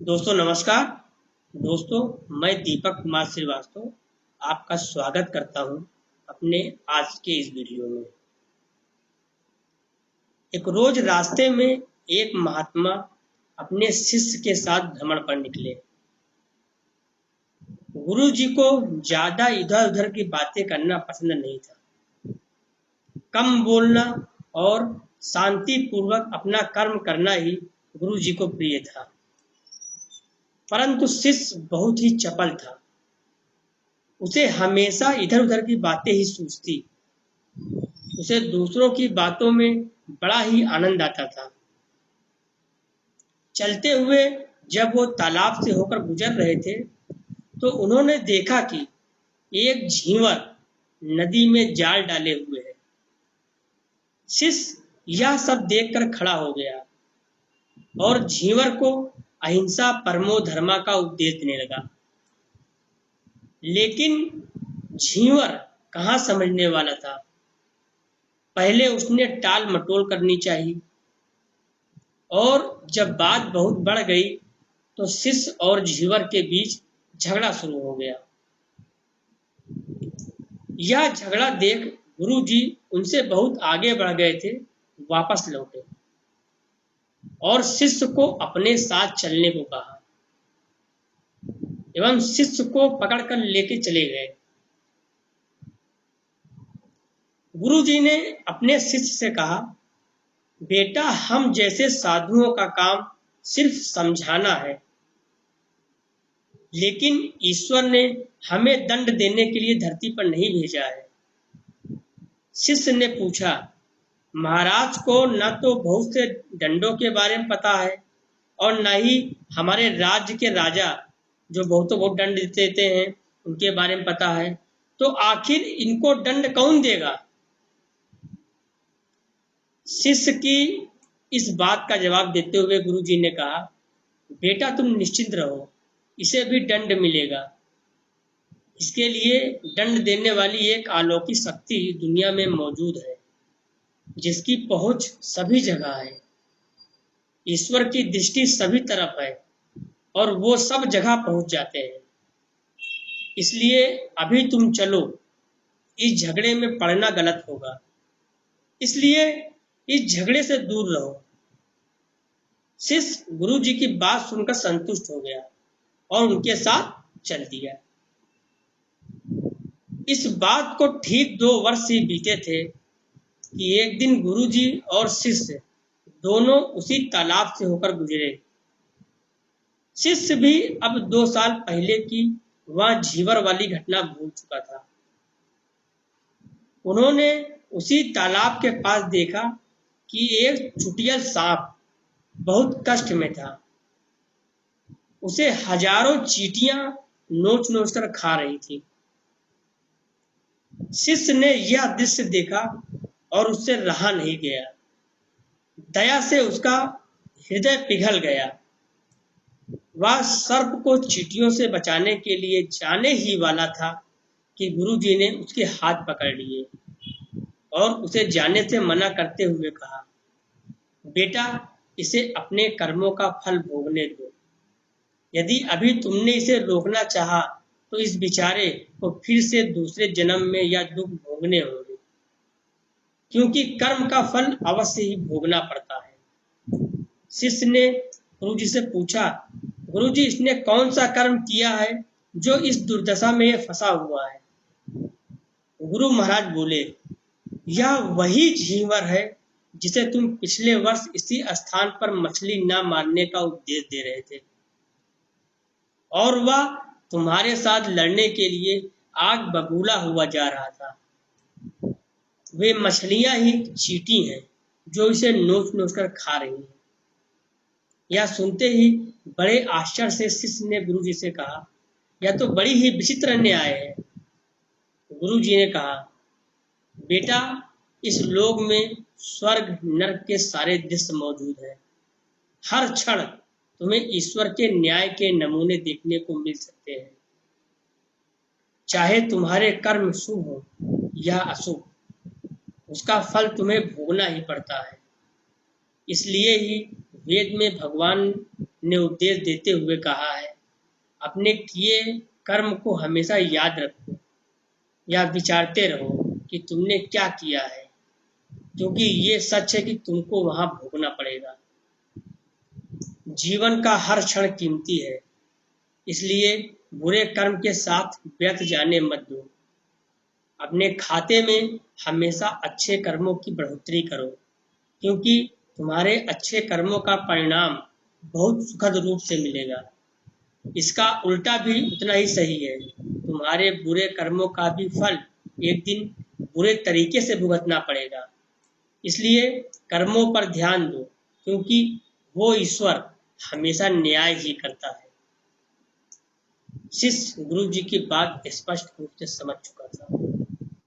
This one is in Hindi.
दोस्तों नमस्कार। दोस्तों मैं दीपक कुमार श्रीवास्तव आपका स्वागत करता हूं अपने आज के इस वीडियो में। एक रोज रास्ते में एक महात्मा अपने शिष्य के साथ भ्रमण पर निकले। गुरु जी को ज्यादा इधर उधर की बातें करना पसंद नहीं था। कम बोलना और शांति पूर्वक अपना कर्म करना ही गुरु जी को प्रिय था। परंतु शिष्य बहुत ही चपल था। उसे हमेशा इधर उधर की बातें ही सूझती। उसे दूसरों की बातों में बड़ा ही आनंद आता था। चलते हुए जब वो तालाब से होकर गुजर रहे थे तो उन्होंने देखा कि एक झींवर नदी में जाल डाले हुए है। शिष्य यह सब देखकर खड़ा हो गया और झींवर को अहिंसा परमो धर्मा का उपदेश देने लगा। लेकिन झींवर कहाँ समझने वाला था। पहले उसने टाल मटोल करनी चाहिए और जब बात बहुत बढ़ गई तो शिष्य और झींवर के बीच झगड़ा शुरू हो गया। यह झगड़ा देख गुरु जी उनसे बहुत आगे बढ़ गए थे, वापस लौटे और शिष्य को अपने साथ चलने को कहा एवं शिष्य को पकड़कर लेके चले गए। गुरु जी ने अपने शिष्य से कहा, बेटा हम जैसे साधुओं का काम सिर्फ समझाना है, लेकिन ईश्वर ने हमें दंड देने के लिए धरती पर नहीं भेजा है। शिष्य ने पूछा, महाराज को न तो बहुत से दंडों के बारे में पता है और न ही हमारे राज्य के राजा जो बहुत दंड देते हैं उनके बारे में पता है, तो आखिर इनको दंड कौन देगा। शिष्य की इस बात का जवाब देते हुए गुरु जी ने कहा, बेटा तुम निश्चिंत रहो, इसे भी दंड मिलेगा। इसके लिए दंड देने वाली एक अलौकिक शक्ति दुनिया में मौजूद है, जिसकी पहुंच सभी जगह है। ईश्वर की दृष्टि सभी तरफ है और वो सब जगह पहुंच जाते हैं। इसलिए अभी तुम चलो, इस झगड़े में पड़ना गलत होगा, इसलिए इस झगड़े से दूर रहो। शिष्य गुरु जी की बात सुनकर संतुष्ट हो गया और उनके साथ चल दिया। इस बात को ठीक 2 वर्ष ही बीते थे कि एक दिन गुरु जी और शिष्य दोनों उसी तालाब से होकर गुजरे। शिष्य भी अब 2 साल पहले की वह झींवर वाली घटना भूल चुका था। उन्होंने उसी तालाब के पास देखा कि एक चुटियल सांप बहुत कष्ट में था। उसे हजारों चींटियां नोच नोच कर खा रही थी। शिष्य ने यह दृश्य देखा और उससे रहा नहीं गया। दया से उसका हृदय पिघल गया। वह सर्प को चींटियों से बचाने के लिए जाने ही वाला था कि गुरु जी ने उसके हाथ पकड़ लिए और उसे जाने से मना करते हुए कहा, बेटा इसे अपने कर्मों का फल भोगने दो। यदि अभी तुमने इसे रोकना चाहा तो इस बेचारे को फिर से दूसरे जन्म में यह दुख भोगने होंगे, क्योंकि कर्म का फल अवश्य ही भोगना पड़ता है। शिष्य ने गुरु जी से पूछा, गुरु जी इसने कौन सा कर्म किया है जो इस दुर्दशा में फंसा हुआ है। गुरु महाराज बोले, यह वही झींवर है जिसे तुम पिछले वर्ष इसी स्थान पर मछली न मारने का उपदेश दे रहे थे और वह तुम्हारे साथ लड़ने के लिए आग बबूला हुआ जा रहा था। वे मछलियां ही चींटी हैं जो इसे नोच नोच कर खा रही हैं। यह सुनते ही बड़े आश्चर्य से शिष्य ने गुरु जी से कहा, यह तो बड़ी ही विचित्र न्याय है। गुरु जी ने कहा, बेटा इस लोक में स्वर्ग नरक के सारे दृश्य मौजूद हैं। हर क्षण तुम्हें ईश्वर के न्याय के नमूने देखने को मिल सकते हैं। चाहे तुम्हारे कर्म शुभ हो या अशुभ, उसका फल तुम्हें भोगना ही पड़ता है। इसलिए ही वेद में भगवान ने उपदेश देते हुए कहा है, अपने किए कर्म को हमेशा याद रखो या विचारते रहो कि तुमने क्या किया है, क्योंकि ये सच है कि तुमको वहां भोगना पड़ेगा। जीवन का हर क्षण कीमती है, इसलिए बुरे कर्म के साथ व्यर्थ जाने मत दो। अपने खाते में हमेशा अच्छे कर्मों की बढ़ोतरी करो, क्योंकि तुम्हारे अच्छे कर्मों का परिणाम बहुत सुखद रूप से मिलेगा। इसका उल्टा भी उतना ही सही है, तुम्हारे बुरे कर्मों का भी फल एक दिन बुरे तरीके से भुगतना पड़ेगा। इसलिए कर्मों पर ध्यान दो, क्योंकि वो ईश्वर हमेशा न्याय ही करता है। शिष्य गुरु जी की बात स्पष्ट रूप से समझ चुका था।